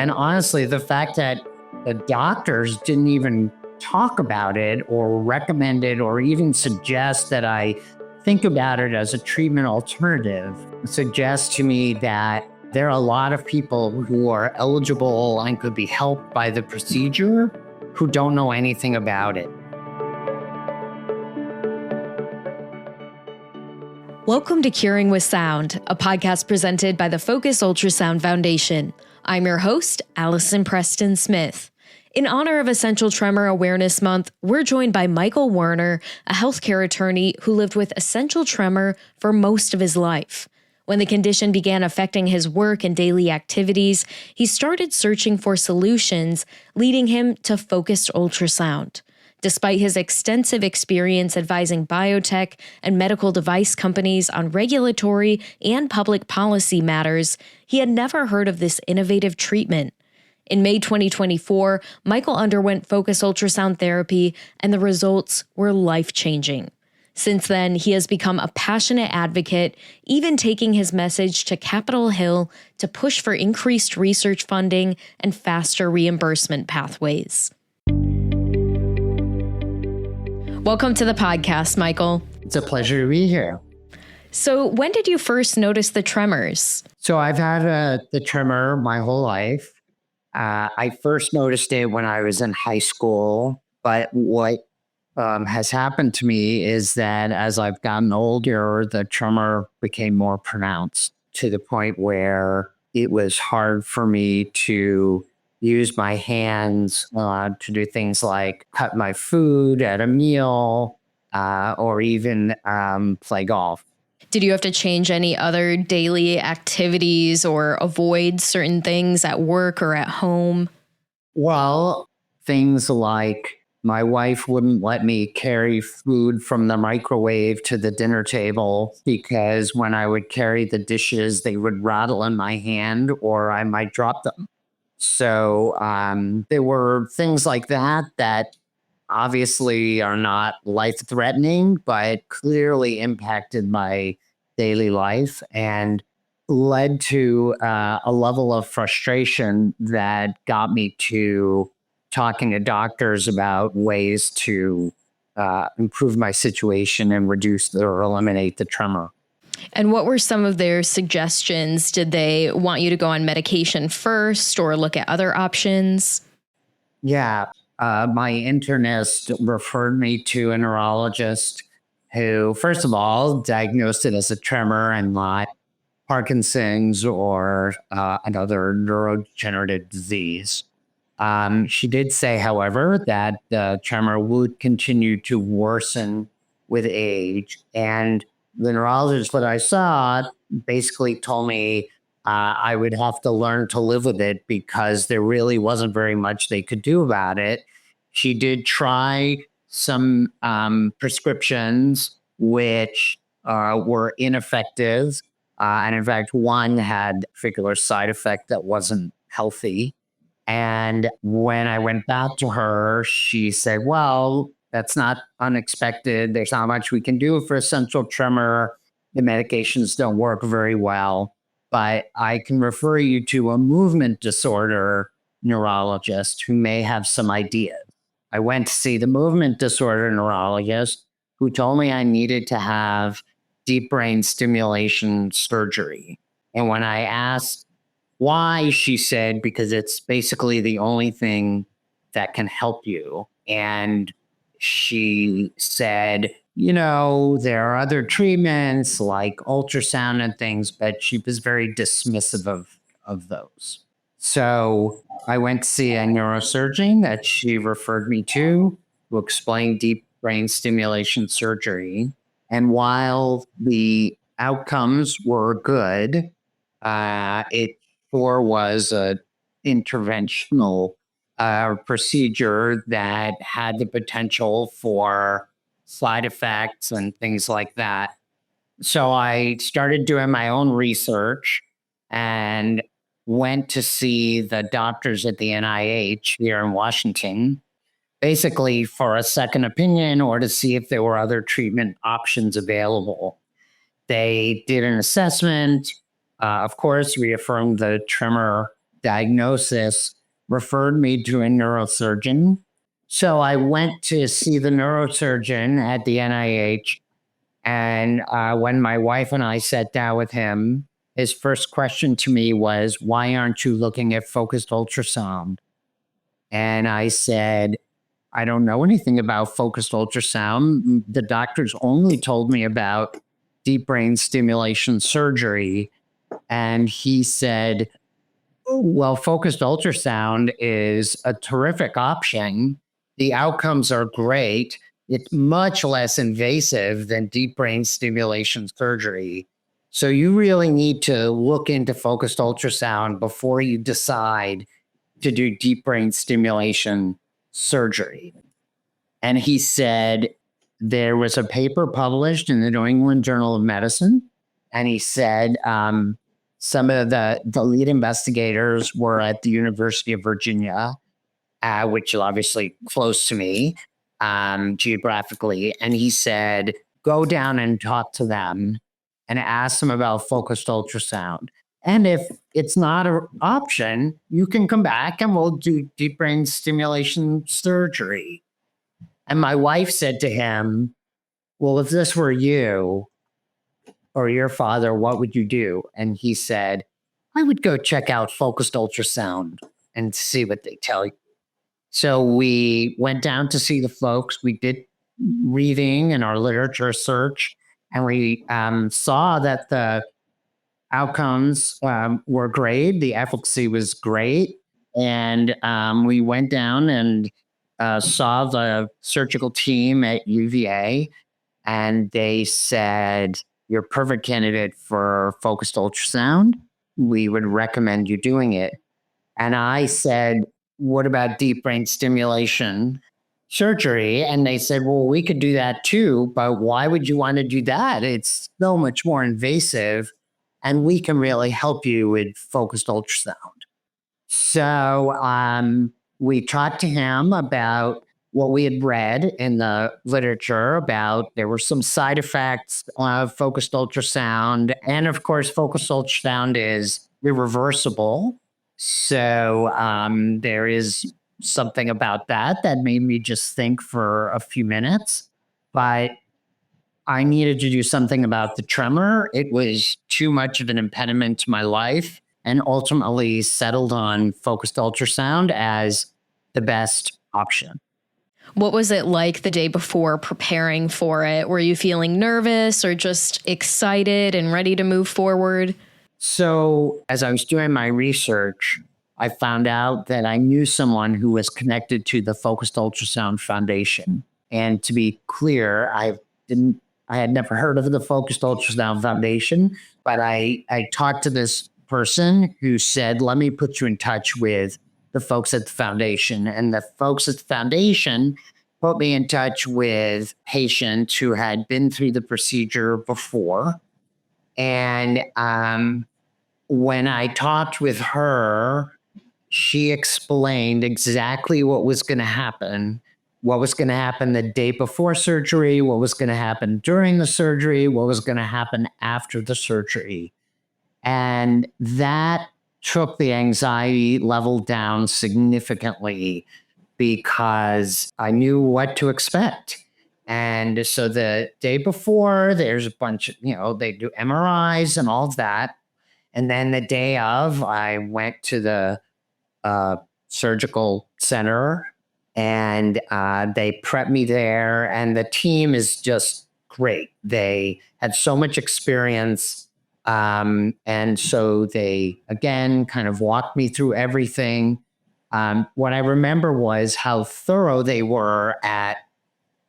And honestly, the fact that the doctors didn't even talk about it or recommend it or even suggest that I think about it as a treatment alternative suggests to me that there are a lot of people who are eligible and could be helped by the procedure who don't know anything about it. Welcome to Curing with Sound, a podcast presented by the Focus Ultrasound Foundation. I'm your host, Allison Preston Smith. In honor of Essential Tremor Awareness Month, we're joined by Michael Werner, a healthcare attorney who lived with essential tremor for most of his life. When the condition began affecting his work and daily activities, he started searching for solutions, leading him to Focused Ultrasound. Despite his extensive experience advising biotech and medical device companies on regulatory and public policy matters, he had never heard of this innovative treatment. In May 2024, Michael underwent Focused Ultrasound therapy, and the results were life-changing. Since then, he has become a passionate advocate, even taking his message to Capitol Hill to push for increased research funding and faster reimbursement pathways. Welcome to the podcast, Michael. It's a pleasure to be here. So when did you first notice the tremors? So I've had the tremor my whole life. I first noticed it when I was in high school, but what has happened to me is that as I've gotten older, the tremor became more pronounced to the point where it was hard for me to use my hands to do things like cut my food at a meal or even play golf. Did you have to change any other daily activities or avoid certain things at work or at home? Well, things like my wife wouldn't let me carry food from the microwave to the dinner table because when I would carry the dishes, they would rattle in my hand or I might drop them. So there were things like that obviously are not life-threatening, but clearly impacted my daily life and led to a level of frustration that got me to talking to doctors about ways to improve my situation and reduce or eliminate the tremor. And what were some of their suggestions? Did they want you to go on medication first or look at other options? Yeah, my internist referred me to a neurologist who, first of all, diagnosed it as a tremor and not Parkinson's or another neurodegenerative disease. She did say, however, that the tremor would continue to worsen with age. And the neurologist that I saw basically told me I would have to learn to live with it because there really wasn't very much they could do about it. She did try some prescriptions which were ineffective. And in fact, one had a particular side effect that wasn't healthy. And when I went back to her, she said, well, that's not unexpected. There's not much we can do for essential tremor. The medications don't work very well, but I can refer you to a movement disorder neurologist who may have some ideas. I went to see the movement disorder neurologist who told me I needed to have deep brain stimulation surgery. And when I asked why, she said, because it's basically the only thing that can help you. And she said, you know, there are other treatments like ultrasound and things, but she was very dismissive of those. So I went to see a neurosurgeon that she referred me to who explained deep brain stimulation surgery. And while the outcomes were good, it sure was an interventional procedure that had the potential for side effects and things like that. So I started doing my own research and went to see the doctors at the NIH here in Washington, basically for a second opinion or to see if there were other treatment options available. They did an assessment, of course, reaffirmed the tremor diagnosis referred me to a neurosurgeon. So I went to see the neurosurgeon at the NIH. And when my wife and I sat down with him, his first question to me was, why aren't you looking at focused ultrasound? And I said, I don't know anything about focused ultrasound. The doctors only told me about deep brain stimulation surgery. And he said, well, focused ultrasound is a terrific option. The outcomes are great. It's much less invasive than deep brain stimulation surgery. So you really need to look into focused ultrasound before you decide to do deep brain stimulation surgery. And he said there was a paper published in the New England Journal of Medicine. And he said some of the lead investigators were at the University of Virginia, which is obviously close to me geographically. And he said, go down and talk to them and ask them about focused ultrasound. And if it's not an option, you can come back and we'll do deep brain stimulation surgery. And my wife said to him, well, if this were you or your father, what would you do? And he said, I would go check out focused ultrasound and see what they tell you. So we went down to see the folks. We did reading and our literature search, and we saw that the outcomes were great. The efficacy was great. And we went down and saw the surgical team at UVA, and they said, you're a perfect candidate for focused ultrasound. We would recommend you doing it. And I said, what about deep brain stimulation surgery? And they said, well, we could do that too, but why would you want to do that? It's so much more invasive, and we can really help you with focused ultrasound. So we talked to him about what we had read in the literature about there were some side effects of focused ultrasound. And of course, focused ultrasound is irreversible. So there is something about that made me just think for a few minutes. But I needed to do something about the tremor. It was too much of an impediment to my life, and ultimately settled on focused ultrasound as the best option. What was it like the day before preparing for it? Were you feeling nervous or just excited and ready to move forward? So as I was doing my research, I found out that I knew someone who was connected to the Focused Ultrasound Foundation. And to be clear, I had never heard of the Focused Ultrasound Foundation, but I talked to this person who said, let me put you in touch with the folks at the foundation. And the folks at the foundation put me in touch with patients who had been through the procedure before. And when I talked with her, she explained exactly what was going to happen the day before surgery, what was going to happen during the surgery, what was going to happen after the surgery. And that took the anxiety level down significantly because I knew what to expect. And so the day before, there's a bunch of, they do MRIs and all of that. And then the day of, I went to the surgical center, and they prepped me there. And the team is just great. They had so much experience. And so they, again, kind of walked me through everything. What I remember was how thorough they were at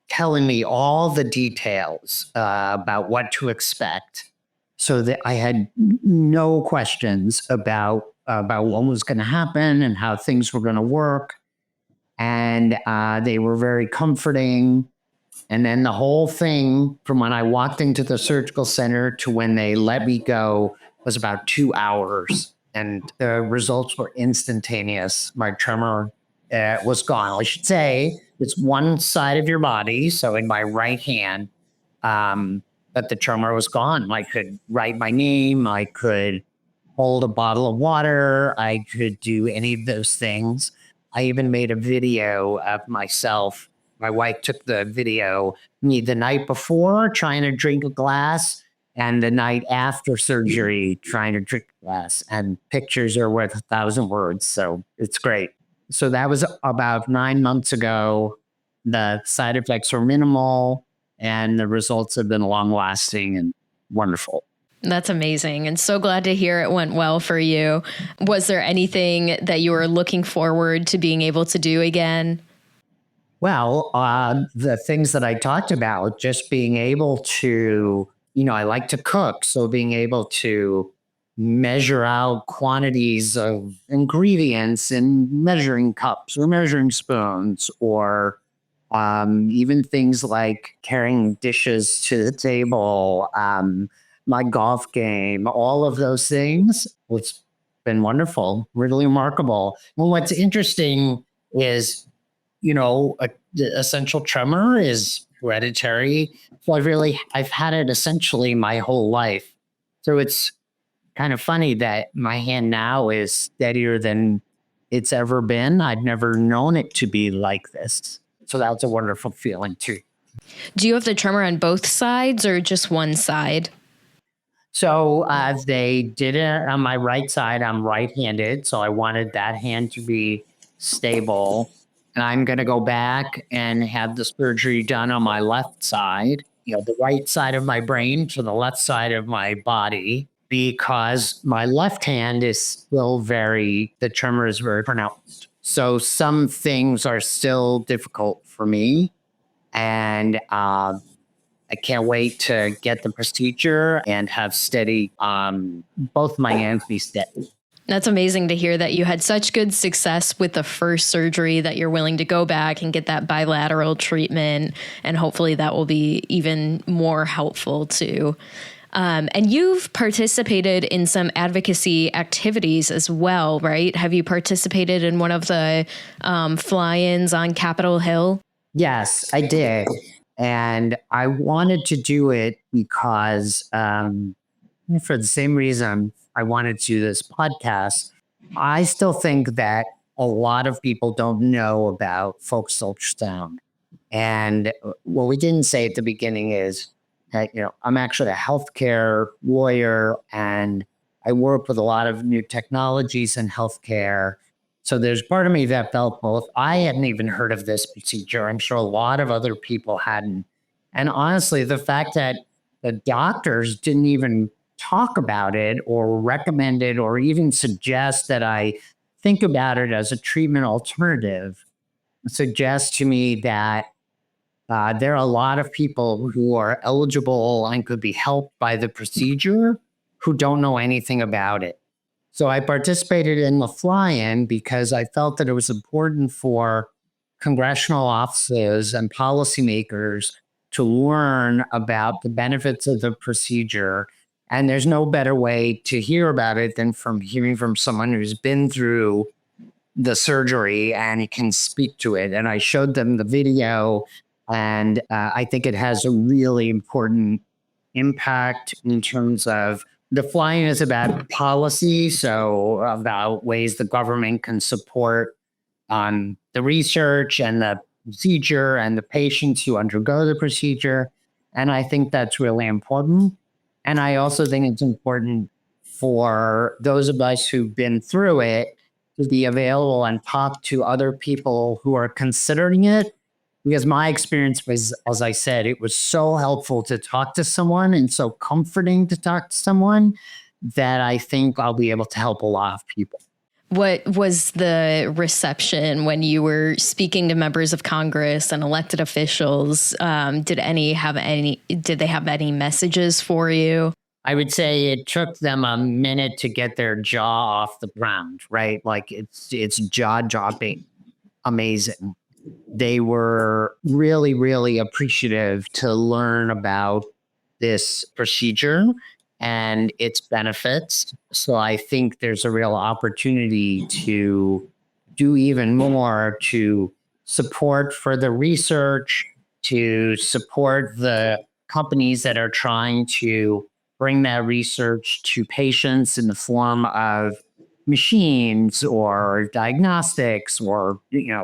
telling me all the details about what to expect, so that I had no questions about what was going to happen and how things were going to work. And they were very comforting. And then the whole thing from when I walked into the surgical center to when they let me go was about 2 hours. And the results were instantaneous. My tremor was gone. I should say it's one side of your body. So in my right hand, but the tremor was gone. I could write my name. I could hold a bottle of water. I could do any of those things. I even made a video of myself. My wife took the video, me the night before trying to drink a glass and the night after surgery trying to drink a glass. And pictures are worth 1,000 words. So it's great. So that was about 9 months ago. The side effects were minimal and the results have been long lasting and wonderful. That's amazing. And so glad to hear it went well for you. Was there anything that you were looking forward to being able to do again? Well, the things that I talked about, just being able to, I like to cook. So being able to measure out quantities of ingredients in measuring cups or measuring spoons, or even things like carrying dishes to the table, my golf game, all of those things. It's been wonderful, really remarkable. Well, what's interesting is, the essential tremor is hereditary. So I've had it essentially my whole life. So it's kind of funny that my hand now is steadier than it's ever been. I've never known it to be like this. So that's a wonderful feeling too. Do you have the tremor on both sides or just one side? So they did it on my right side. I'm right-handed, so I wanted that hand to be stable. And I'm going to go back and have the surgery done on my left side, the right side of my brain to the left side of my body, because my left hand is still the tremor is very pronounced. So some things are still difficult for me. And I can't wait to get the procedure and have both my hands be steady. That's amazing to hear that you had such good success with the first surgery that you're willing to go back and get that bilateral treatment. And hopefully that will be even more helpful too. And you've participated in some advocacy activities as well, right? Have you participated in one of the fly-ins on Capitol Hill? Yes, I did. And I wanted to do it because for the same reason I wanted to do this podcast. I still think that a lot of people don't know about focused ultrasound. And what we didn't say at the beginning is that, I'm actually a healthcare lawyer and I work with a lot of new technologies in healthcare. So there's part of me that felt both. I hadn't even heard of this procedure. I'm sure a lot of other people hadn't. And honestly, the fact that the doctors didn't even talk about it or recommend it or even suggest that I think about it as a treatment alternative suggests to me that there are a lot of people who are eligible and could be helped by the procedure who don't know anything about it. So I participated in the fly-in because I felt that it was important for congressional offices and policymakers to learn about the benefits of the procedure. And there's no better way to hear about it than from hearing from someone who's been through the surgery and can speak to it. And I showed them the video, and I think it has a really important impact in terms of the flying is about policy, so about ways the government can support the research and the procedure and the patients who undergo the procedure. And I think that's really important. And I also think it's important for those of us who've been through it to be available and talk to other people who are considering it. Because my experience was, as I said, it was so helpful to talk to someone and so comforting to talk to someone that I think I'll be able to help a lot of people. What was the reception when you were speaking to members of Congress and elected officials? Did they have any messages for you? I would say it took them a minute to get their jaw off the ground, right? Like it's jaw-dropping, amazing. They were really, really appreciative to learn about this procedure and its benefits. So I think there's a real opportunity to do even more to support further research, to support the companies that are trying to bring that research to patients in the form of machines or diagnostics or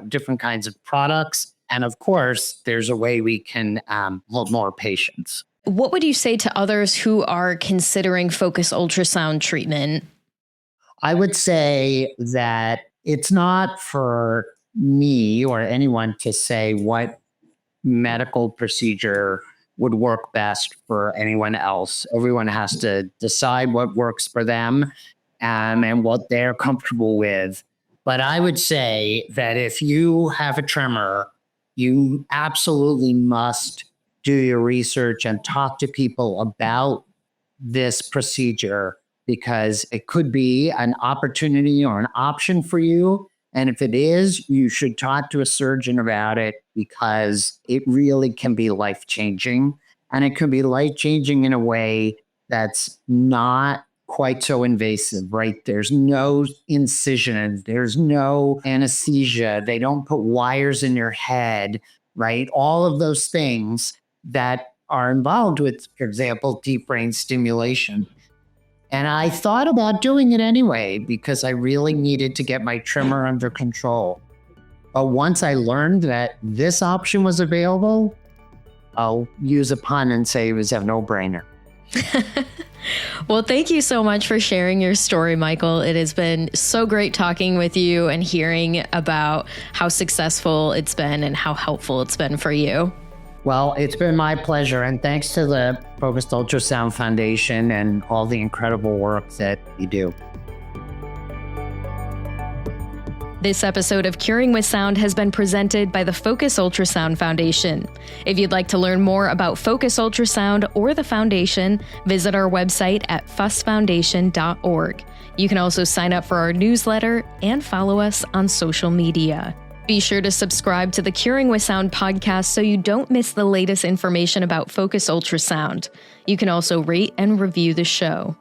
different kinds of products. And of course, there's a way we can help more patients. What would you say to others who are considering focused ultrasound treatment? I would say that it's not for me or anyone to say what medical procedure would work best for anyone else. Everyone has to decide what works for them and what they're comfortable with. But I would say that if you have a tremor, you absolutely must do your research and talk to people about this procedure, because it could be an opportunity or an option for you. And if it is, you should talk to a surgeon about it, because it really can be life-changing. And it can be life-changing in a way that's not quite so invasive, right? There's no incision, there's no anesthesia, they don't put wires in your head, right? All of those things that are involved with, for example, deep brain stimulation. And I thought about doing it anyway because I really needed to get my tremor under control. But once I learned that this option was available, I'll use a pun and say it was a no-brainer. Well, thank you so much for sharing your story, Michael. It has been so great talking with you and hearing about how successful it's been and how helpful it's been for you. Well, it's been my pleasure, and thanks to the Focused Ultrasound Foundation and all the incredible work that you do. This episode of Curing with Sound has been presented by the Focus Ultrasound Foundation. If you'd like to learn more about Focus Ultrasound or the foundation, visit our website at fussfoundation.org. You can also sign up for our newsletter and follow us on social media. Be sure to subscribe to the Curing with Sound podcast so you don't miss the latest information about Focus Ultrasound. You can also rate and review the show.